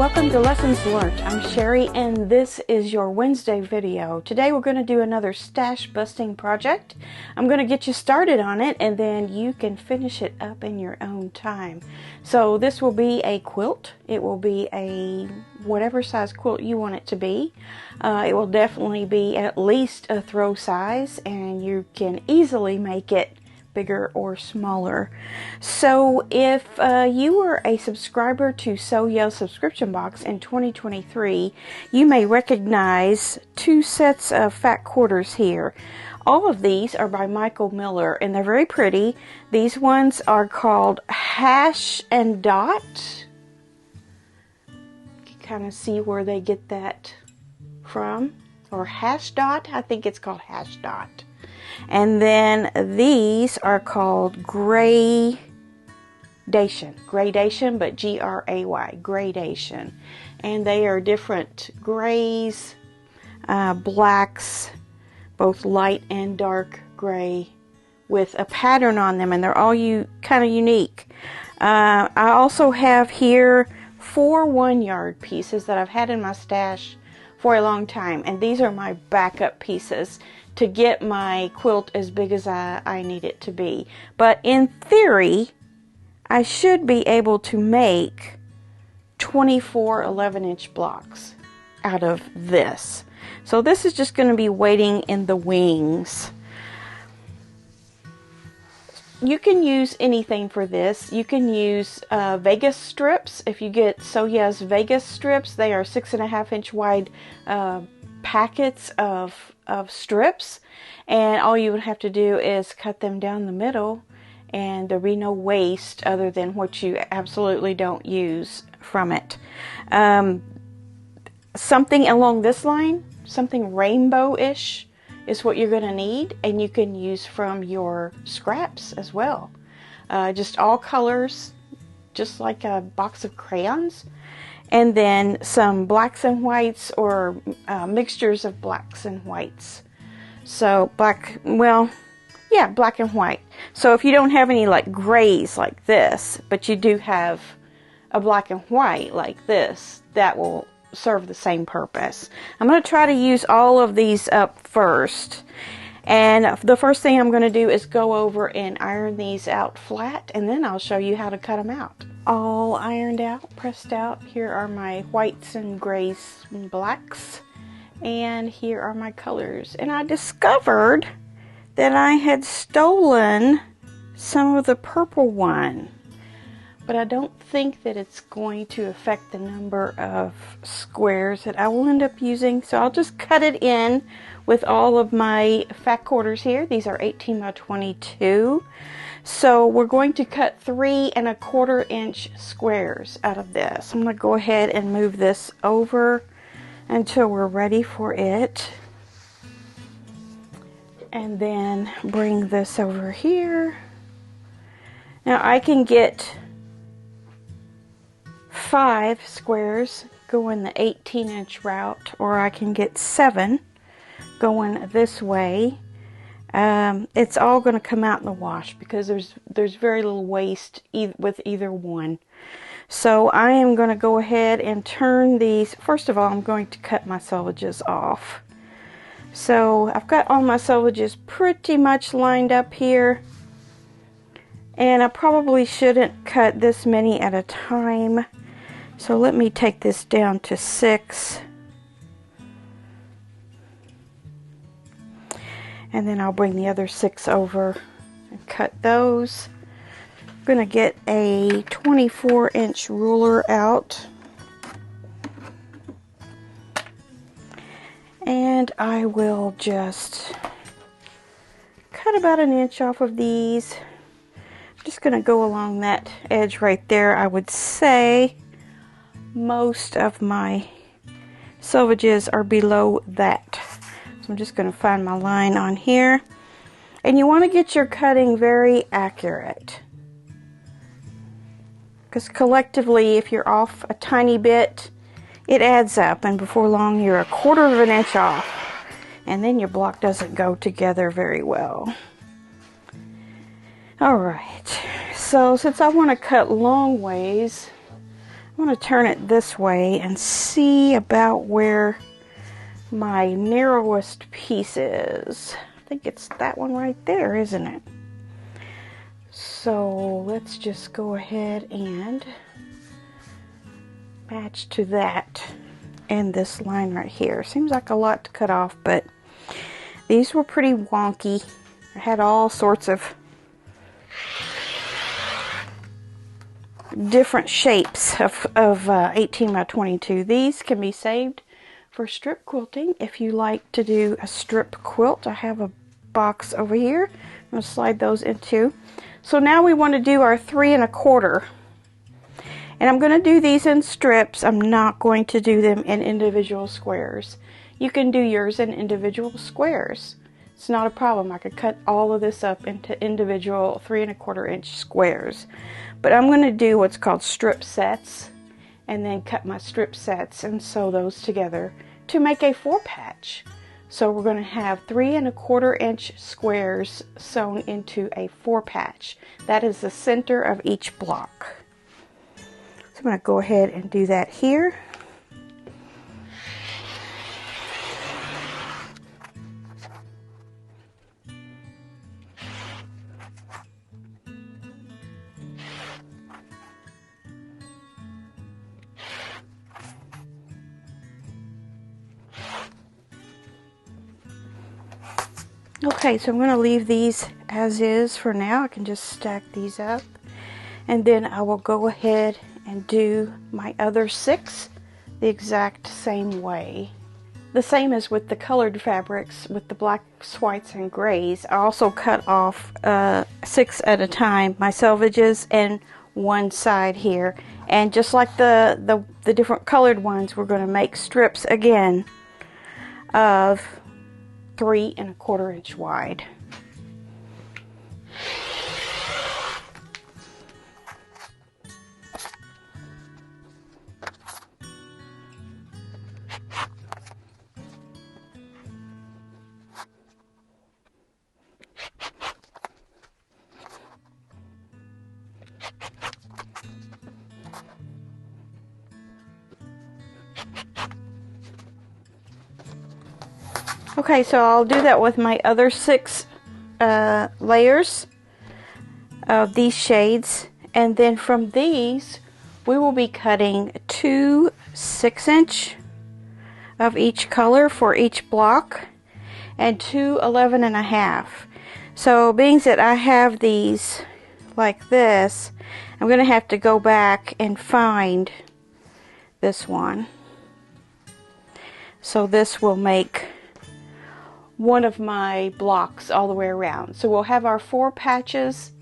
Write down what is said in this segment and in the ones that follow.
welcome to Lessons Learnt. I'm Sherry and this is your Wednesday video. Today we're going to do another stash busting project. I'm going to get you started on it and then you can finish it up in your own time. So this will be a quilt. It will be a whatever size quilt you want it to be. It will definitely be at least a throw size and you can easily make it bigger or smaller. So if you were a subscriber to Sewell's subscription box in 2023, you may recognize two sets of fat quarters here. All of these are by Michael Miller and they're very pretty. These ones are called Hash and Dot. You can kind of see where they get that from. Or Hash Dot, I think it's called Hash Dot. And then these are called Gradation, but G-R-A-Y, Gradation. And they are different grays, blacks, both light and dark gray with a pattern on them, and they're all kind of unique. I also have here 4 1-yard pieces that I've had in my stash for a long time, and these are my backup pieces to get my quilt as big as I need it to be. But in theory, I should be able to make 24 11-inch blocks out of this. So this is just going to be waiting in the wings. You can use anything for this. You can use Vegas strips. If you get Sewell's Vegas strips, they are 6.5-inch wide packets of strips, and all you would have to do is cut them down the middle and there'll be no waste other than what you absolutely don't use from it. Something along this line, something rainbow-ish, is what you're going to need, and you can use from your scraps as well. Just all colors, just like a box of crayons. And then some blacks and whites or mixtures of blacks and whites. So black and white. So if you don't have any like grays like this, but you do have a black and white like this, that will serve the same purpose. I'm going to try to use all of these up first. And the first thing I'm going to do is go over and iron these out flat, and then I'll show you how to cut them out. All ironed out, pressed out. Here are my whites and grays and blacks. And here are my colors. And I discovered that I had stolen some of the purple one. But I don't think that it's going to affect the number of squares that I will end up using. So I'll just cut it in with all of my fat quarters here. These are 18 by 22. So we're going to cut 3 1/4-inch squares out of this. I'm going to go ahead and move this over until we're ready for it. And then bring this over here. Now I can get 5 squares going the 18-inch route, or I can get 7 going this way. It's all going to come out in the wash because there's very little waste with either one. So I am going to go ahead and turn these. First of all, I'm going to cut my selvages off. So I've got all my selvages pretty much lined up here. And I probably shouldn't cut this many at a time. So let me take this down to 6. And then I'll bring the other 6 over and cut those. I'm going to get a 24-inch ruler out. And I will just cut about 1 inch off of these. I'm just going to go along that edge right there. I would say most of my selvages are below that. So I'm just going to find my line on here. And you want to get your cutting very accurate. Because collectively, if you're off a tiny bit, it adds up. And before long, you're 1/4 of an inch off. And then your block doesn't go together very well. Alright. So since I want to cut long ways, I want to turn it this way and see about where my narrowest piece is. I think it's that one right there, isn't it? So let's just go ahead and match to that and this line right here. Seems like a lot to cut off, but these were pretty wonky. I had all sorts of different shapes of 18 by 22. These can be saved for strip quilting if you like to do a strip quilt. I have a box over here. I'm going to slide those into. So now we want to do our 3 1/4. And I'm going to do these in strips. I'm not going to do them in individual squares. You can do yours in individual squares. It's not a problem. I could cut all of this up into individual 3 1/4 inch squares. But I'm going to do what's called strip sets, and then cut my strip sets and sew those together to make a 4 patch. So we're going to have 3 1/4 inch squares sewn into a 4 patch. That is the center of each block. So I'm going to go ahead and do that here. Okay, so I'm going to leave these as is for now. I can just stack these up, and then I will go ahead and do my other 6 the exact same way. The same as with the colored fabrics with the blacks, whites, and grays. I also cut off 6 at a time, my selvages and one side here. And just like the different colored ones, we're going to make strips again of 3 1/4 inch wide. Okay, so I'll do that with my other 6 layers of these shades, and then from these we will be cutting 2 6-inch of each color for each block and 2 11 1/2. So being that I have these like this, I'm going to have to go back and find this one. So this will make one of my blocks all the way around. So we'll have our 4 patches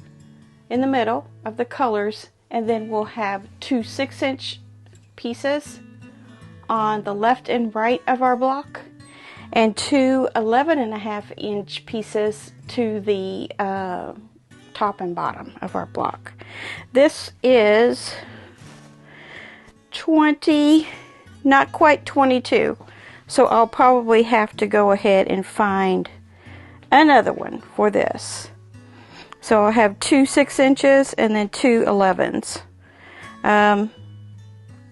in the middle of the colors, and then we'll have 2 6-inch pieces on the left and right of our block, and 2 11 1/2 inch pieces to the top and bottom of our block. This is 20, not quite 22. So I'll probably have to go ahead and find another one for this. So I'll have 2 6-inches and then 2 11s. I'm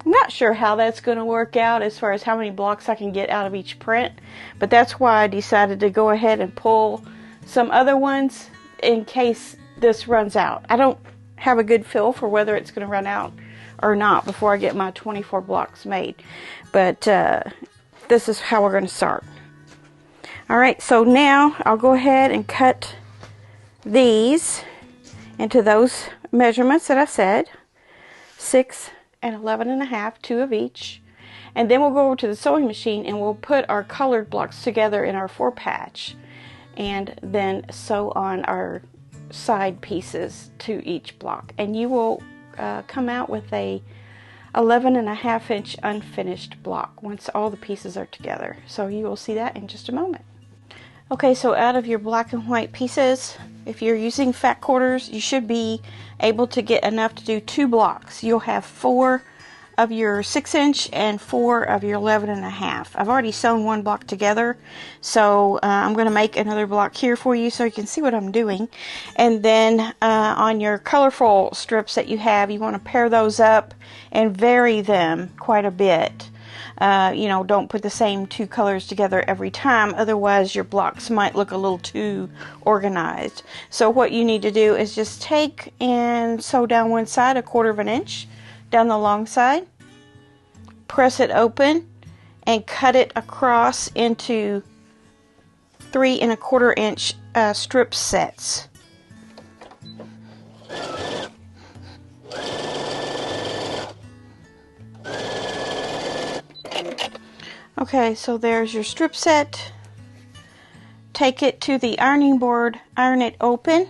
not sure how that's going to work out as far as how many blocks I can get out of each print, but that's why I decided to go ahead and pull some other ones in case this runs out. I don't have a good feel for whether it's going to run out or not before I get my 24 blocks made, but this is how we're going to start. Alright, so now I'll go ahead and cut these into those measurements that I said, 6 and 11 1/2, 2 of each, and then we'll go over to the sewing machine and we'll put our colored blocks together in our 4 patch, and then sew on our side pieces to each block, and you will come out with a 11 1/2 inch unfinished block once all the pieces are together. So you will see that in just a moment. Okay, so out of your black and white pieces, if you're using fat quarters, you should be able to get enough to do 2 blocks. You'll have 4 of your 6" and 4 of your 11½. I've already sewn one block together, so I'm going to make another block here for you so you can see what I'm doing. And then on your colorful strips that you have, you want to pair those up and vary them quite a bit. You know, don't put the same 2 colors together every time, otherwise your blocks might look a little too organized. So what you need to do is just take and sew down one side 1/4 inch down the long side, press it open, and cut it across into 3 1/4 inch strip sets. Okay, so there's your strip set. Take it to the ironing board, iron it open.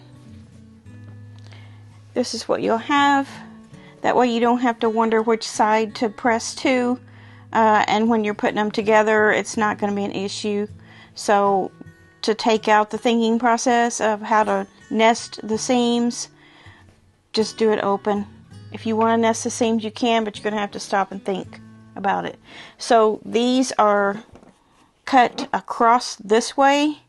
This is what you'll have. That way you don't have to wonder which side to press to, and when you're putting them together, it's not going to be an issue. So to take out the thinking process of how to nest the seams, just do it open. If you want to nest the seams, you can, but you're going to have to stop and think about it. So these are cut across this way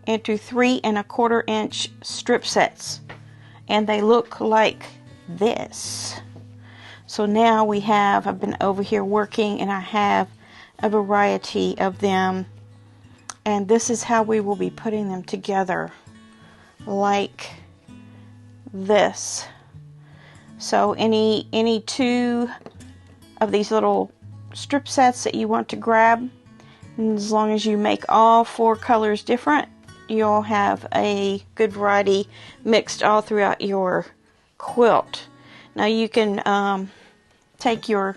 into 3 1/4 inch strip sets, and they look like this. So now we have, I've been over here working and I have a variety of them, and this is how we will be putting them together, like this. So any 2 of these little strip sets that you want to grab, and as long as you make all 4 colors different, you'll have a good variety mixed all throughout your quilt. Now you can take your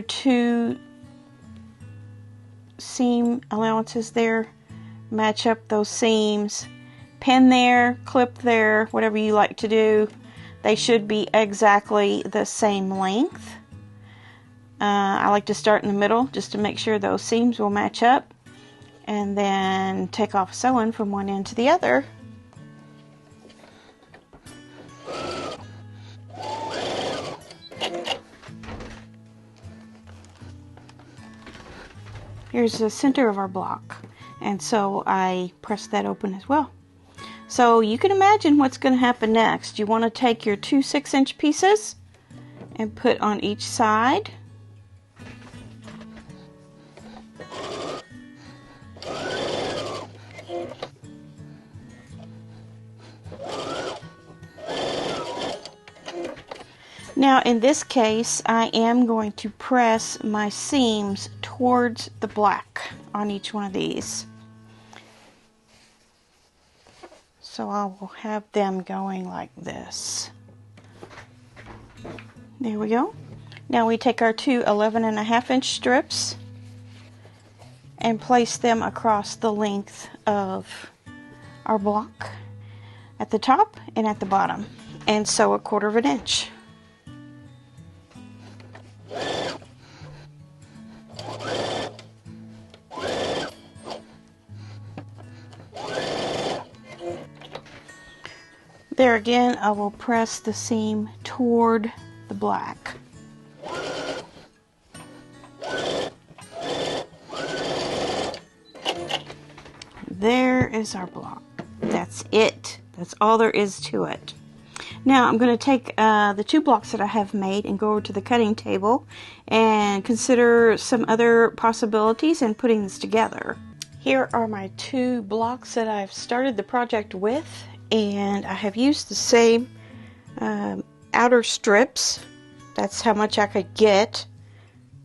2 seam allowances there, match up those seams, pin there, clip there, whatever you like to do. They should be exactly the same length. I like to start in the middle just to make sure those seams will match up, and then take off sewing from one end to the other. Here's the center of our block, and so I pressed that open as well. So you can imagine what's going to happen next. You want to take your 2 6" pieces and put on each side. Now in this case, I am going to press my seams towards the black on each one of these. So I will have them going like this. There we go. Now we take our 2 11½ inch strips and place them across the length of our block at the top and at the bottom, and sew 1/4 inch. There again, I will press the seam toward the black. There is our block. That's it. That's all there is to it. Now I'm going to take the 2 blocks that I have made and go over to the cutting table and consider some other possibilities in putting this together. Here are my 2 blocks that I've started the project with, and I have used the same outer strips. That's how much I could get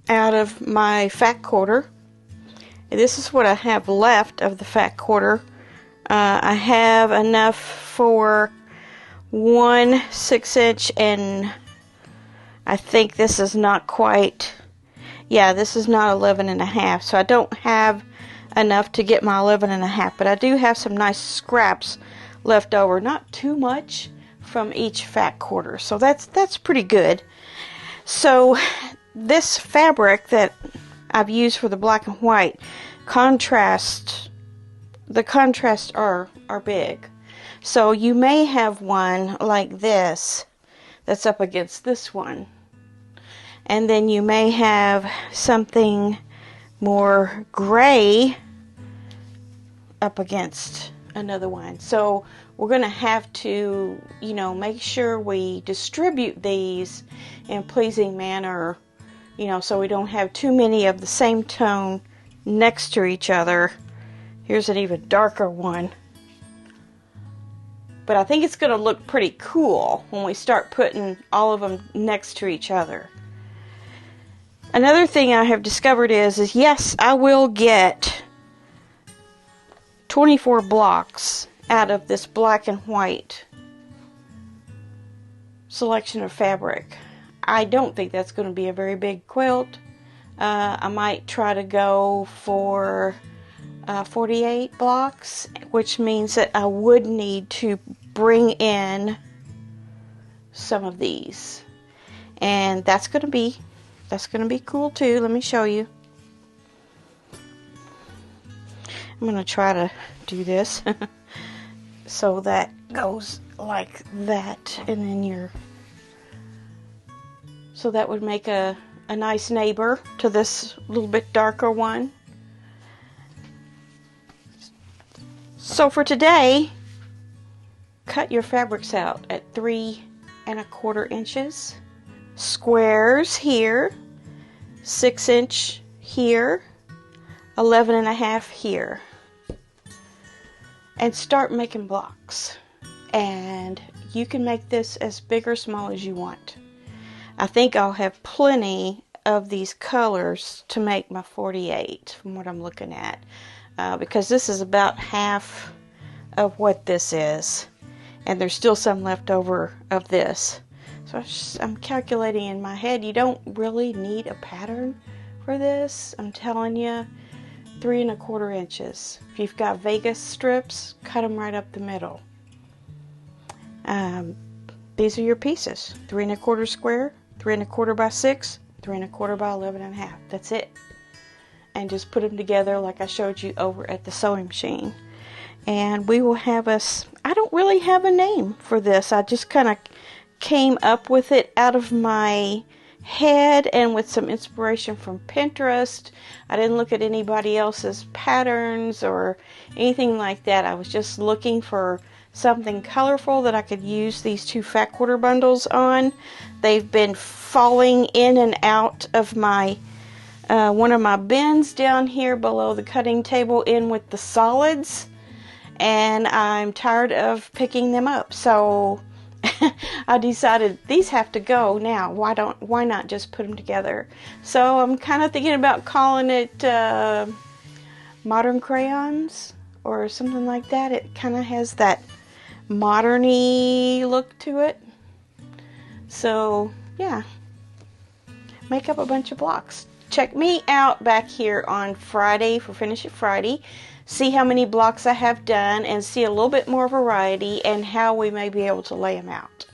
out of my fat quarter. And this is what I have left of the fat quarter. I have enough for 1 6", and I think this is not quite, yeah, this is not 11½, so I don't have enough to get my 11½, but I do have some nice scraps left over, not too much from each fat quarter, so that's pretty good. So this fabric that I've used for the black and white, the contrasts are big. So you may have one like this that's up against this one. and then you may have something more gray up against another one. So we're going to have to, you know, make sure we distribute these in a pleasing manner, you know, so we don't have too many of the same tone next to each other. Here's an even darker one. But I think it's going to look pretty cool when we start putting all of them next to each other. Another thing I have discovered is yes, I will get 24 blocks out of this black and white selection of fabric. I don't think that's going to be a very big quilt. I might try to go for 48 blocks, which means that I would need to bring in some of these, and that's going to be cool too. Let me show you. I'm going to try to do this so that goes like that, and then so that would make a nice neighbor to this little bit darker one. So for today, cut your fabrics out at 3 1/4 inches, squares here, 6 inch here, 11 1/2 here, and start making blocks. And you can make this as big or small as you want. I think I'll have plenty of these colors to make my 48 from what I'm looking at, because this is about half of what this is, and there's still some left over of this. So I'm calculating in my head, you don't really need a pattern for this. I'm telling you, 3 1/4 inches. If you've got Vegas strips, cut them right up the middle. These are your pieces: 3 1/4 square, 3 1/4 by 6, 3 1/4 by 11 1/2. That's it. And just put them together like I showed you over at the sewing machine. And we will have I don't really have a name for this. I just kind of came up with it out of my head and with some inspiration from Pinterest. I didn't look at anybody else's patterns or anything like that. I was just looking for something colorful that I could use these 2 fat quarter bundles on. They've been falling in and out of my one of my bins down here below the cutting table in with the solids, and I'm tired of picking them up. So I decided these have to go now. Why not just put them together? So I'm kind of thinking about calling it Modern Crayons or something like that. It kind of has that modern-y look to it. So yeah, make up a bunch of blocks. Check me out back here on Friday for Finish It Friday. See how many blocks I have done and see a little bit more variety and how we may be able to lay them out.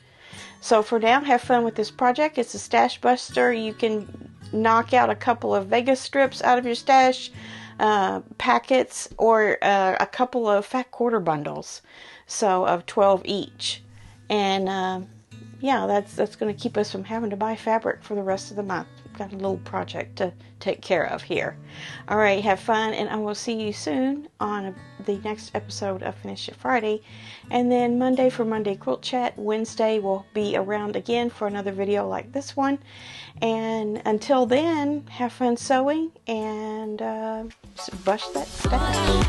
So for now, have fun with this project. It's a stash buster. You can knock out a couple of Vegas strips out of your stash packets, or a couple of fat quarter bundles, so of 12 each. And yeah, that's going to keep us from having to buy fabric for the rest of the month. Got a little project to take care of here. All right, have fun, and I will see you soon on the next episode of Finish It Friday. And then Monday for Monday Quilt Chat. Wednesday we'll be around again for another video like this one. And until then, have fun sewing and bust that stash.